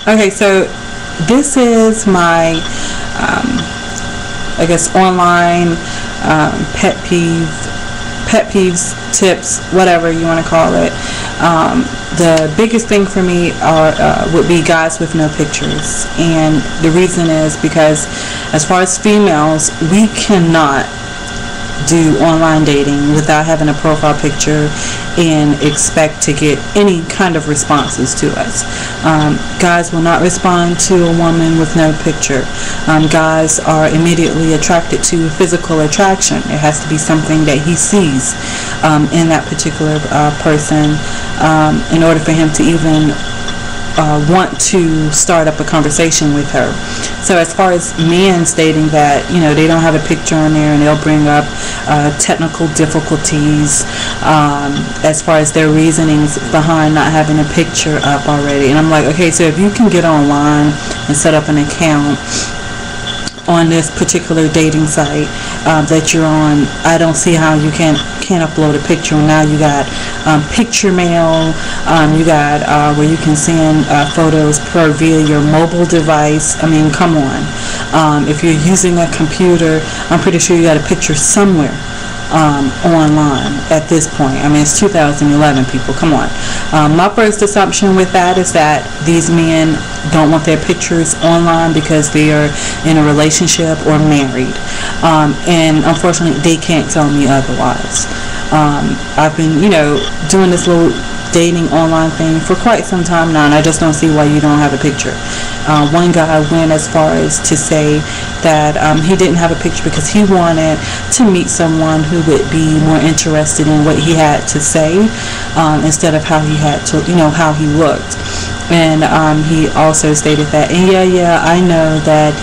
Okay, so this is my, I guess, online pet peeves, tips, whatever you want to call it. The biggest thing for me would be guys with no pictures, and the reason is because, as far as females, we cannot do online dating without having a profile picture and expect to get any kind of responses to us. Guys will not respond to a woman with no picture. Guys are immediately attracted to physical attraction. It has to be something that he sees in that particular person in order for him to even want to start up a conversation with her. So as far as men stating that, they don't have a picture on there, and they'll bring up technical difficulties as far as their reasonings behind not having a picture up already. And I'm like, okay, so if you can get online and set up an account on this particular dating site that you're on, I don't see how you can't upload a picture. Now you got picture mail, you got where you can send photos via your mobile device. I mean, come on. If you're using a computer, I'm pretty sure you got a picture somewhere online at this point. I mean, it's 2011, people. Come on. My first assumption with that is that these men don't want their pictures online because they are in a relationship or married. And unfortunately, they can't tell me otherwise. I've been, doing this little dating online thing for quite some time now, and I just don't see why you don't have a picture. One guy went as far as to say that he didn't have a picture because he wanted to meet someone who would be more interested in what he had to say instead of how he had to, how he looked. And he also stated that, and yeah, I know that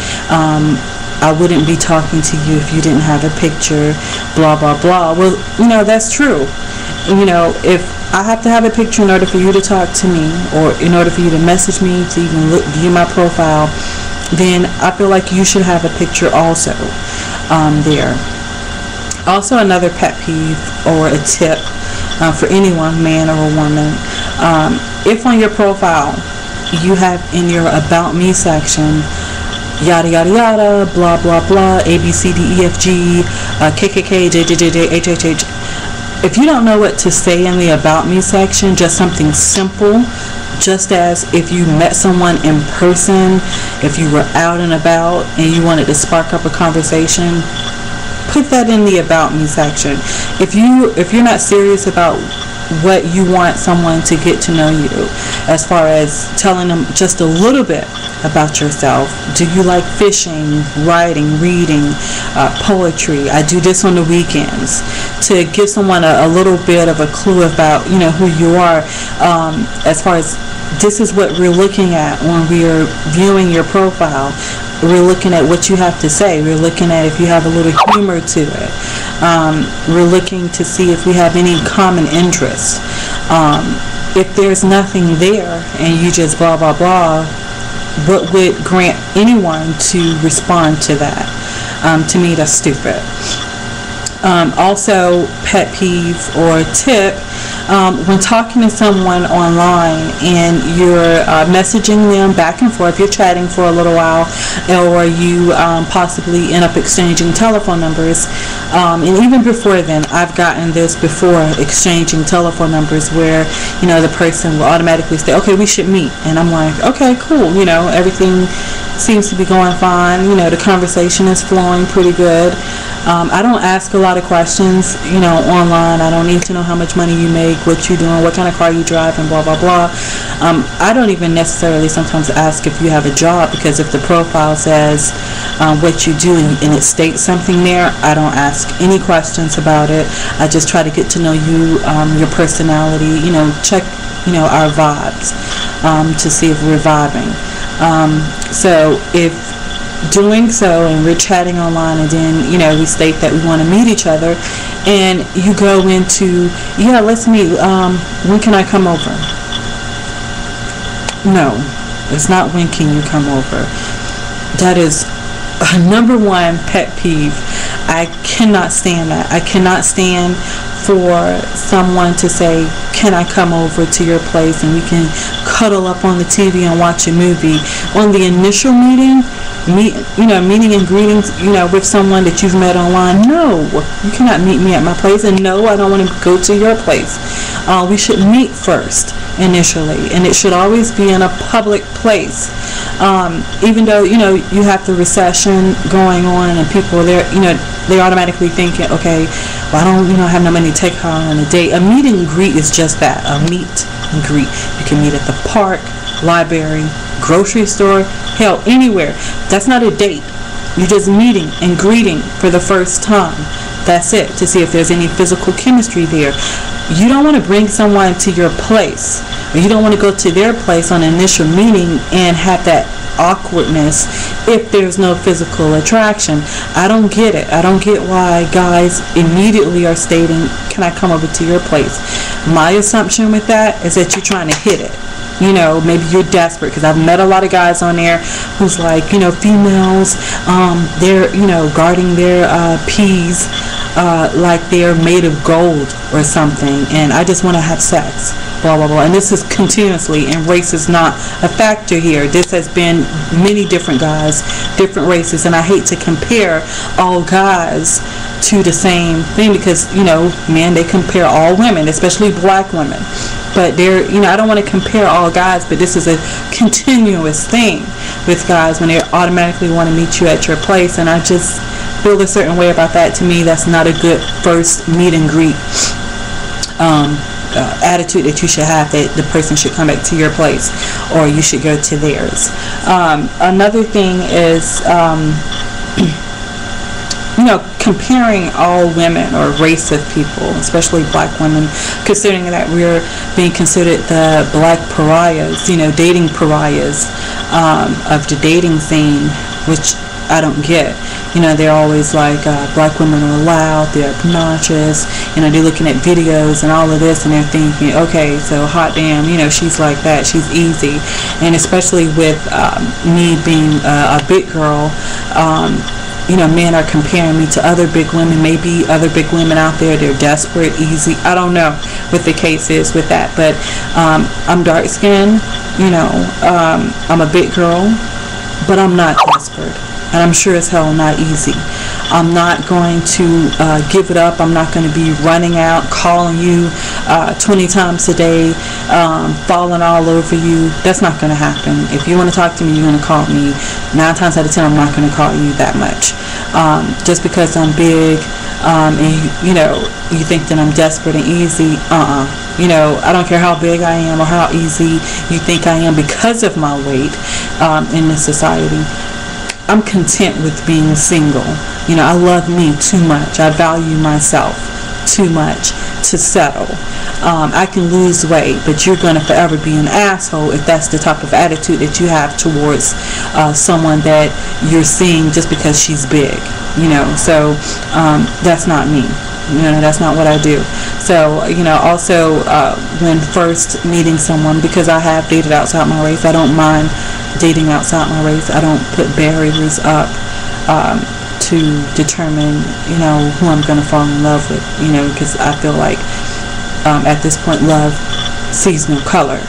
I wouldn't be talking to you if you didn't have a picture, blah, blah, blah. Well, that's true. If I have to have a picture in order for you to talk to me, or in order for you to message me, to even view my profile, then I feel like you should have a picture also there. Also, another pet peeve or a tip for anyone, man or a woman, if on your profile you have in your About Me section yada yada yada, blah blah blah, A B C D E F G, KKK, JJJ, HHH. If you don't know what to say in the About Me section, just something simple, just as if you met someone in person, if you were out and about and you wanted to spark up a conversation, put that in the About Me section. If you're not serious about what you want someone to get to know you, as far as telling them just a little bit about yourself. Do you like fishing, writing, reading, poetry? I do this on the weekends, to give someone a little bit of a clue about who you are, as far as this is what we're looking at when we are viewing your profile. We're looking at what you have to say. We're looking at if you have a little humor to it. We're looking to see if we have any common interests. If there's nothing there and you just blah, blah, blah, what would grant anyone to respond to that? To me, that's stupid. Also, pet peeve or tip, when talking to someone online and you're messaging them back and forth, you're chatting for a little while, or you possibly end up exchanging telephone numbers, and even before then, I've gotten this before, exchanging telephone numbers where the person will automatically say, okay, we should meet, and I'm like, okay, cool, everything seems to be going fine, the conversation is flowing pretty good. I don't ask a lot of questions, online. I don't need to know how much money you make, what you're doing, what kind of car you drive, and blah, blah, blah. I don't even necessarily sometimes ask if you have a job, because if the profile says what you do and it states something there, I don't ask any questions about it. I just try to get to know you, your personality, check, our vibes to see if we're vibing. So if doing so and we're chatting online and then we state that we want to meet each other, and you go into, yeah, let's meet, when can I come over? No, it's not when can you come over. That is a number one pet peeve. I cannot stand that. I cannot stand for someone to say, can I come over to your place and we can cuddle up on the TV and watch a movie? On the initial meeting and greetings, with someone that you've met online, no, you cannot meet me at my place, and no, I don't want to go to your place. We should meet first initially, and it should always be in a public place. Even though, you have the recession going on and people are there, they automatically thinking, okay, well, I don't, have no money to take her on a date. A meet and greet is just that, a meet and greet. You can meet at the park, library, grocery store, hell, anywhere. That's not a date. You're just meeting and greeting for the first time. That's it, to see if there's any physical chemistry there. You don't want to bring someone to your place, or you don't want to go to their place on an initial meeting and have that awkwardness if there's no physical attraction. I don't get it. I don't get why guys immediately are stating, can I come over to your place? My assumption with that is that you're trying to hit it. Maybe you're desperate, because I've met a lot of guys on there who's like, females, they're, guarding their peas like they're made of gold or something, and I just want to have sex, blah, blah, blah. And this is continuously, and race is not a factor here. This has been many different guys, different races, and I hate to compare all guys to the same thing, because, men, they compare all women, especially black women. But I don't want to compare all guys, but this is a continuous thing with guys when they automatically want to meet you at your place, and I just feel a certain way about that. To me, that's not a good first meet and greet attitude that you should have, that the person should come back to your place or you should go to theirs. Another thing is comparing all women or race of people, especially black women, considering that we're being considered the black pariahs, dating pariahs of the dating scene, which I don't get. They're always like, black women are loud, they're obnoxious, they're looking at videos and all of this, and they're thinking, okay, so hot damn, she's like that, she's easy. And especially with me being a big girl, men are comparing me to other big women. Maybe other big women out there, they're desperate, easy. I don't know what the case is with that. But I'm dark skinned, I'm a big girl, but I'm not desperate. And I'm sure as hell not easy. I'm not going to give it up. I'm not going to be running out, calling you 20 times a day, falling all over you. That's not going to happen. If you want to talk to me, you're going to call me. 9 times out of 10, I'm not going to call you that much. Just because I'm big and you think that I'm desperate and easy, I don't care how big I am or how easy you think I am because of my weight in this society. I'm content with being single. I love me too much. I value myself too much to settle. I can lose weight, but you're going to forever be an asshole if that's the type of attitude that you have towards someone that you're seeing just because she's big. So that's not me. That's not what I do. So, also when first meeting someone, because I have dated outside my race, I don't mind dating outside my race. I don't put barriers up to determine, who I'm going to fall in love with, because I feel like at this point love sees no color,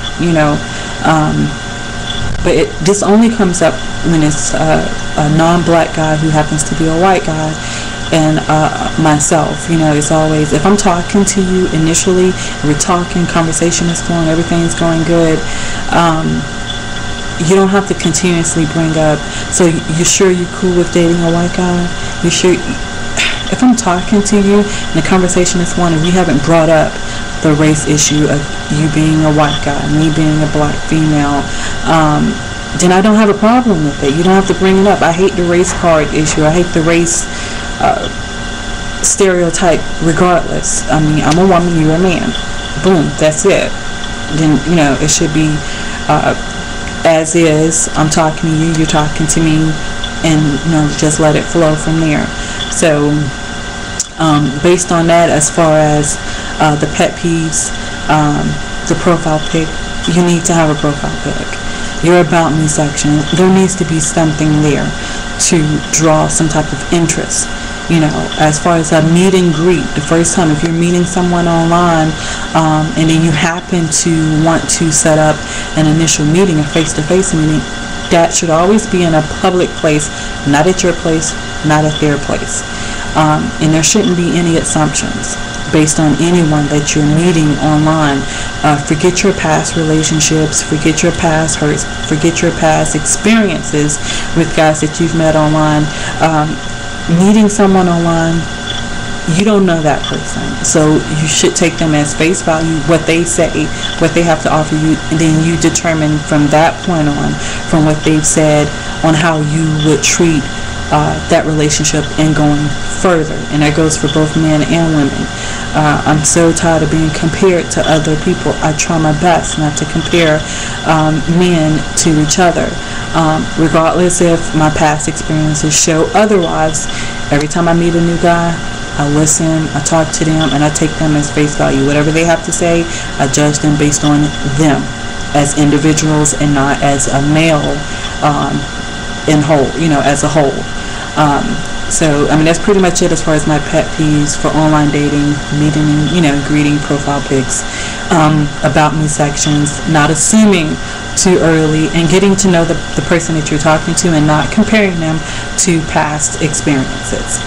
but this only comes up when it's a non-black guy who happens to be a white guy. And myself, it's always, if I'm talking to you initially, we're talking, conversation is flowing, everything's going good, you don't have to continuously bring up, so you sure you're cool with dating a white guy? You sure? If I'm talking to you and the conversation is flowing and we haven't brought up the race issue of you being a white guy, me being a black female, then I don't have a problem with it. You don't have to bring it up. I hate the race card issue. I hate the race stereotype regardless. I mean, I'm a woman, you're a man. Boom, that's it. Then, it should be as is. I'm talking to you, you're talking to me, and, just let it flow from there. So, based on that, as far as the pet peeves, the profile pic, you need to have a profile pic. Your about me section, there needs to be something there to draw some type of interest As far as a meet and greet, the first time, if you're meeting someone online, and then you happen to want to set up an initial meeting, a face-to-face meeting, that should always be in a public place, not at your place, not at their place. And there shouldn't be any assumptions based on anyone that you're meeting online. Forget your past relationships, forget your past hurts, forget your past experiences with guys that you've met online. Meeting someone online, you don't know that person, so you should take them as face value, what they say, what they have to offer you, and then you determine from that point on, from what they've said, on how you would treat that relationship and going further. And that goes for both men and women. I'm so tired of being compared to other people. I try my best not to compare men to each other, regardless if my past experiences show otherwise. Every time I meet a new guy, I listen, I talk to them, and I take them as face value. Whatever they have to say, I judge them based on them as individuals and not as a male in whole, as a whole. So, that's pretty much it as far as my pet peeves for online dating, meeting, greeting, profile pics, about me sections, not assuming too early, and getting to know the person that you're talking to and not comparing them to past experiences.